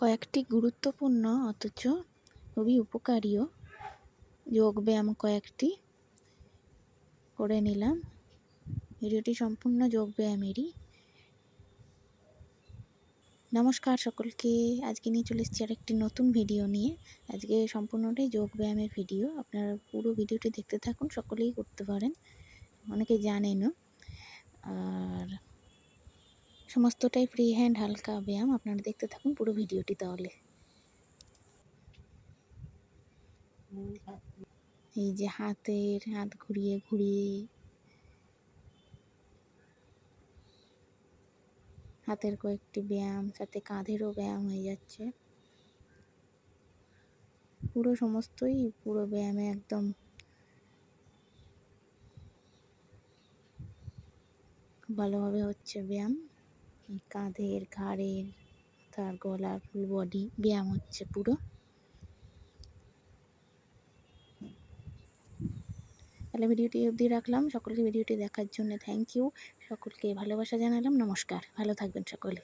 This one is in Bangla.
কয়েকটি গুরুত্বপূর্ণ অথচ খুবই উপকারীও যোগব্যায়াম কয়েকটি করে নিলাম। ভিডিওটি সম্পূর্ণ যোগব্যায়ামেরই। নমস্কার সকলকে, আজকে নিয়ে চলে এসেছি আরেকটি নতুন ভিডিও নিয়ে। আজকে সম্পূর্ণটাই যোগব্যায়ামের ভিডিও। আপনারা পুরো ভিডিওটি দেখতে থাকুন, সকলেই করতে পারেন, অনেকে জানেনও। আর সমস্তটাই ফ্রি হ্যান্ড হালকা ব্যায়াম, আপনারা দেখতে থাকুন পুরো ভিডিওটি। তাহলে এই যে হাত ঘুরিয়ে ঘুরিয়ে হাতের কয়েকটি ব্যায়াম, সাথে কাঁধেরও ব্যায়াম হয়ে যাচ্ছে। পুরো ব্যায়ামে একদম ভালোভাবে হচ্ছে ব্যায়াম। কাঁধের, ঘাড়ের, তার গলার, ফুল বডি ব্যায়াম হচ্ছে পুরো। তাহলে ভিডিওটি অবধি রাখলাম। সকলকে ভিডিওটি দেখার জন্য থ্যাংক ইউ। সকলকে ভালোবাসা জানালাম। নমস্কার, ভালো থাকবেন সকলে।